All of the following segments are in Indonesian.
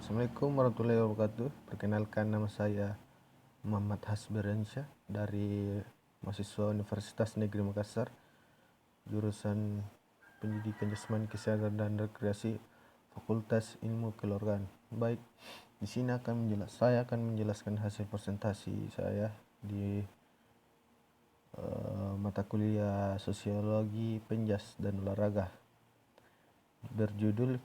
Assalamualaikum warahmatullahi wabarakatuh. Perkenalkan, nama saya Muhammad Hasbiransyah dari mahasiswa Universitas Negeri Makassar, jurusan Pendidikan Jasmani Kesehatan dan Rekreasi, Fakultas Ilmu Keluargaan. Baik, di sini saya akan menjelaskan hasil presentasi saya di mata kuliah Sosiologi Penjas dan Olahraga, berjudul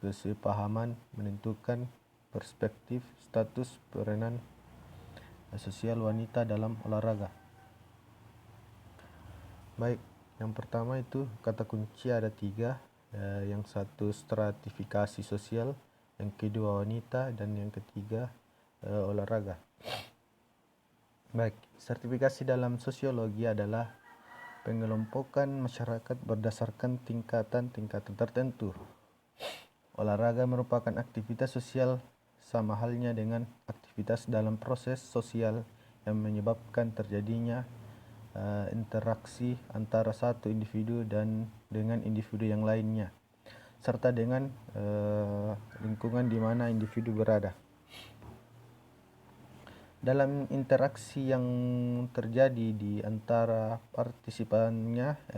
Kesepahaman Menentukan Perspektif Status Peranan Sosial Wanita dalam Olahraga. Baik, yang pertama itu kata kunci ada 3. Yang satu stratifikasi sosial, yang kedua wanita, dan yang ketiga olahraga. Baik, stratifikasi dalam sosiologi adalah pengelompokan masyarakat berdasarkan tingkatan-tingkatan tertentu. Olahraga merupakan aktivitas sosial sama halnya dengan aktivitas dalam proses sosial yang menyebabkan terjadinya interaksi antara satu individu dan dengan individu yang lainnya, serta dengan lingkungan di mana individu berada. Dalam interaksi yang terjadi di antara partisipannya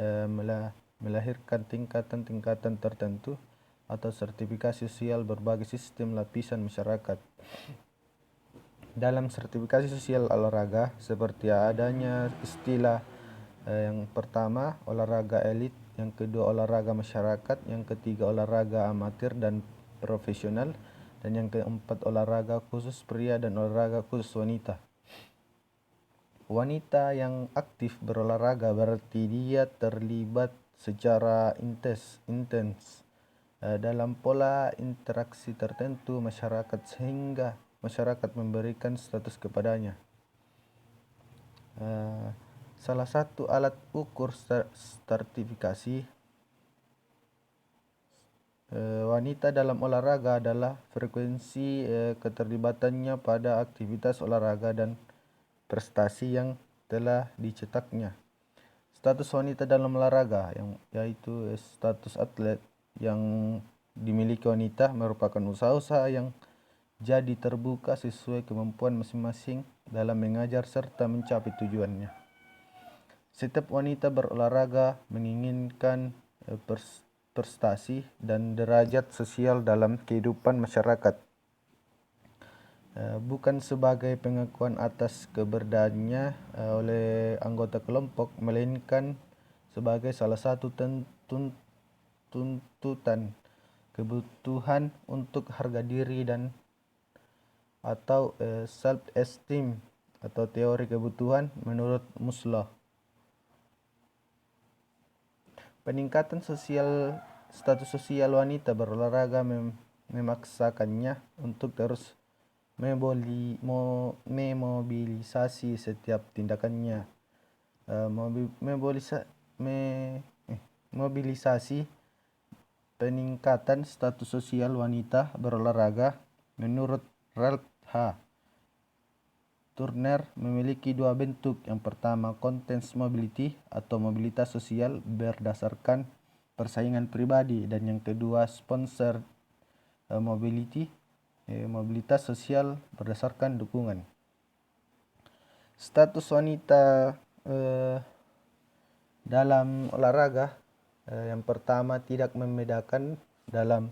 melahirkan tingkatan-tingkatan tertentu atau sertifikasi sosial berbagai sistem lapisan masyarakat. Dalam sertifikasi sosial olahraga, seperti adanya istilah yang pertama olahraga elit, yang kedua olahraga masyarakat, yang ketiga olahraga amatir dan profesional, dan yang keempat olahraga khusus pria dan olahraga khusus wanita. Wanita yang aktif berolahraga berarti dia terlibat secara intens dalam pola interaksi tertentu masyarakat sehingga masyarakat memberikan status kepadanya. Salah satu alat ukur stratifikasi wanita dalam olahraga adalah frekuensi keterlibatannya pada aktivitas olahraga dan prestasi yang telah dicetaknya. Status wanita dalam olahraga yaitu status atlet yang dimiliki wanita merupakan usaha-usaha yang jadi terbuka sesuai kemampuan masing-masing dalam mengajar serta mencapai tujuannya. Setiap wanita berolahraga menginginkan prestasi dan derajat sosial dalam kehidupan masyarakat, bukan sebagai pengakuan atas keberadaannya oleh anggota kelompok, melainkan sebagai salah satu tuntutan kebutuhan untuk harga diri dan atau self-esteem atau teori kebutuhan menurut Maslow. Peningkatan status sosial wanita berolahraga memaksakannya untuk terus memobilisasi setiap tindakannya. Mobilisasi peningkatan status sosial wanita berolahraga menurut Ralph H. Turner memiliki 2 bentuk. Yang pertama, content mobility atau mobilitas sosial berdasarkan persaingan pribadi, dan yang kedua, sponsored mobility, mobilitas sosial berdasarkan dukungan. Status wanita dalam olahraga, yang pertama, tidak membedakan dalam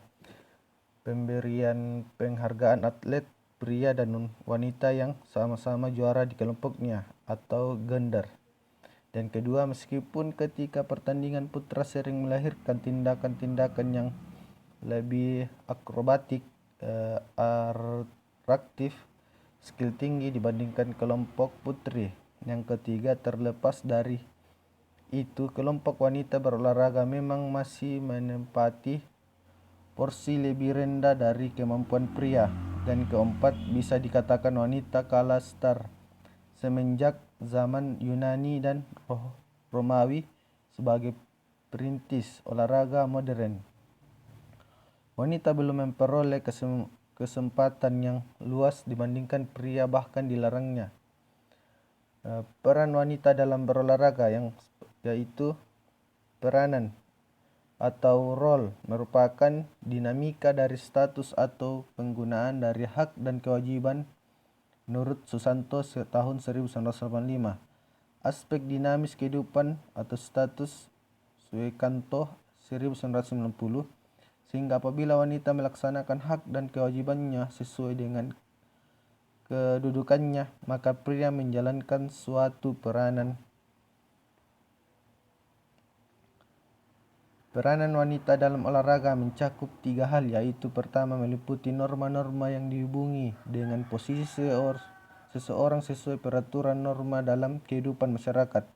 pemberian penghargaan atlet pria dan wanita yang sama-sama juara di kelompoknya atau gender. Dan kedua, meskipun ketika pertandingan putra sering melahirkan tindakan-tindakan yang lebih akrobatik, atraktif, skill tinggi dibandingkan kelompok putri. Yang ketiga, terlepas dari itu, kelompok wanita berolahraga memang masih menempati porsi lebih rendah dari kemampuan pria. Dan keempat, bisa dikatakan wanita kalah star semenjak zaman Yunani dan Romawi sebagai perintis olahraga modern. Wanita belum memperoleh kesempatan yang luas dibandingkan pria, bahkan dilarangnya. Peran wanita dalam berolahraga yaitu peranan atau role merupakan dinamika dari status atau penggunaan dari hak dan kewajiban menurut Susanto tahun 1985. Aspek dinamis kehidupan atau status Suekanto 1990, sehingga apabila wanita melaksanakan hak dan kewajibannya sesuai dengan kedudukannya, maka pria menjalankan suatu peranan. Peranan wanita dalam olahraga mencakup 3 hal, yaitu pertama meliputi norma-norma yang dihubungi dengan posisi seseorang sesuai peraturan norma dalam kehidupan masyarakat.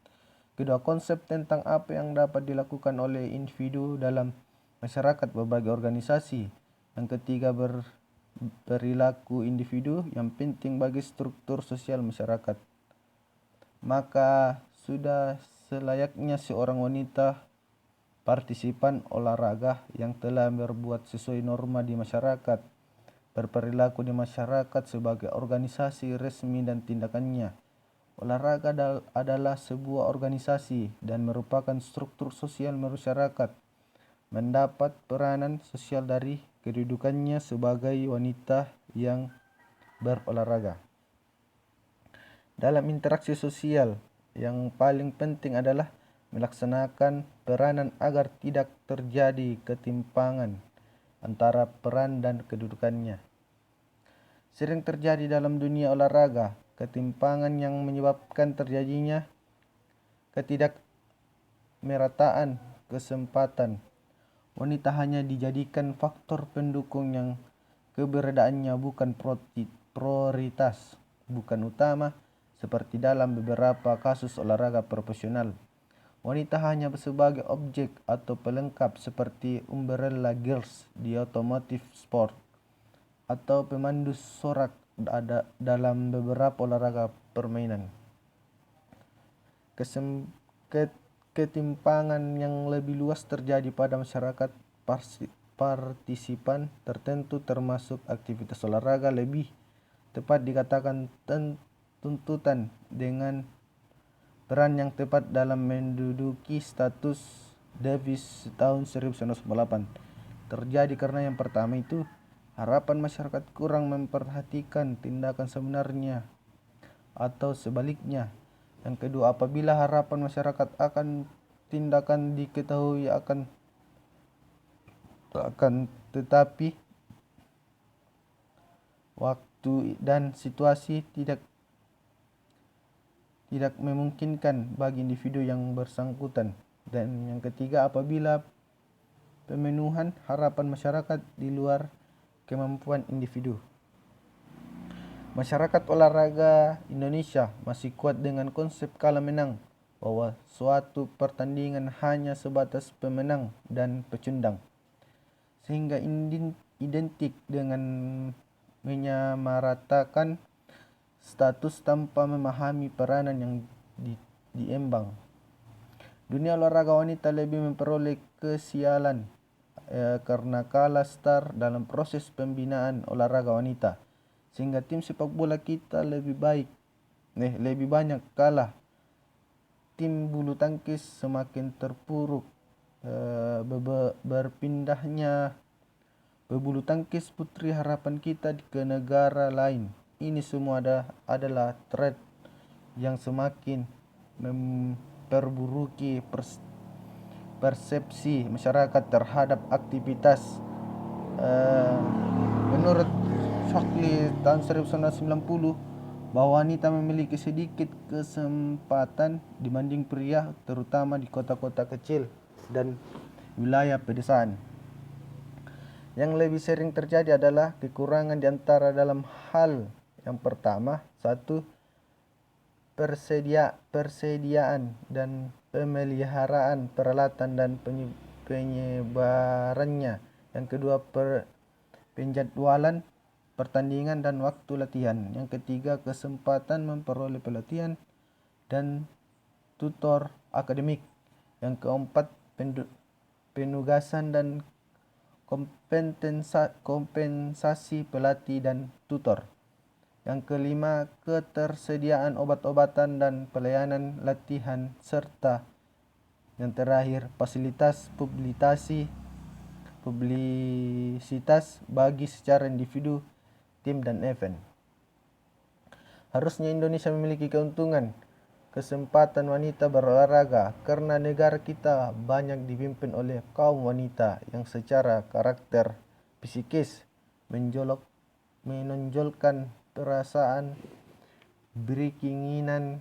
Kedua, konsep tentang apa yang dapat dilakukan oleh individu dalam masyarakat berbagai organisasi. Yang ketiga, perilaku individu yang penting bagi struktur sosial masyarakat. Maka sudah selayaknya seorang wanita partisipan olahraga yang telah berbuat sesuai norma di masyarakat, berperilaku di masyarakat sebagai organisasi resmi dan tindakannya. Olahraga adalah sebuah organisasi dan merupakan struktur sosial masyarakat, mendapat peranan sosial dari kedudukannya sebagai wanita yang berolahraga. Dalam interaksi sosial, yang paling penting adalah melaksanakan peranan agar tidak terjadi ketimpangan antara peran dan kedudukannya. Sering terjadi dalam dunia olahraga ketimpangan yang menyebabkan terjadinya ketidakmerataan kesempatan. Wanita hanya dijadikan faktor pendukung yang keberadaannya bukan prioritas, bukan utama, seperti dalam beberapa kasus olahraga profesional. Wanita hanya sebagai objek atau pelengkap seperti umbrella girls di otomotif sport atau pemandu sorak dalam beberapa olahraga permainan. Ketimpangan yang lebih luas terjadi pada masyarakat partisipan tertentu, termasuk aktivitas olahraga, lebih tepat dikatakan tuntutan dengan peran yang tepat dalam menduduki status Davis tahun 1998 terjadi karena yang pertama itu harapan masyarakat kurang memperhatikan tindakan sebenarnya atau sebaliknya. Yang kedua, apabila harapan masyarakat akan tindakan diketahui akan tetapi waktu dan situasi tidak memungkinkan bagi individu yang bersangkutan. Dan yang ketiga, apabila pemenuhan harapan masyarakat di luar kemampuan individu. Masyarakat olahraga Indonesia masih kuat dengan konsep kalah menang, bahwa suatu pertandingan hanya sebatas pemenang dan pecundang, sehingga identik dengan menyamaratakan status tanpa memahami peranan yang diemban. Dunia olahraga wanita lebih memperoleh kesialan karena kalah start dalam proses pembinaan olahraga wanita, sehingga tim sepak bola kita lebih banyak kalah. Tim bulu tangkis semakin terpuruk. Berpindahnya pebulu tangkis putri harapan kita ke negara lain. Ini semua adalah tren yang semakin memperburuki persepsi masyarakat terhadap aktivitas. Menurut Shockley tahun 1990, bahwa wanita memiliki sedikit kesempatan dibanding pria, terutama di kota-kota kecil dan wilayah pedesaan. Yang lebih sering terjadi adalah kekurangan di antara dalam hal yang pertama, satu, persediaan dan pemeliharaan peralatan dan penyebarannya. Yang kedua, penjadwalan pertandingan dan waktu latihan. Yang ketiga, kesempatan memperoleh pelatihan dan tutor akademik. Yang keempat, penugasan dan kompensasi pelatih dan tutor. Yang kelima, ketersediaan obat-obatan dan pelayanan latihan serta Yang terakhir, fasilitas publisitas bagi secara individu, tim, dan event. Harusnya Indonesia memiliki keuntungan kesempatan wanita berolahraga karena negara kita banyak dipimpin oleh kaum wanita yang secara karakter psikis menonjolkan perasaan, beri keinginan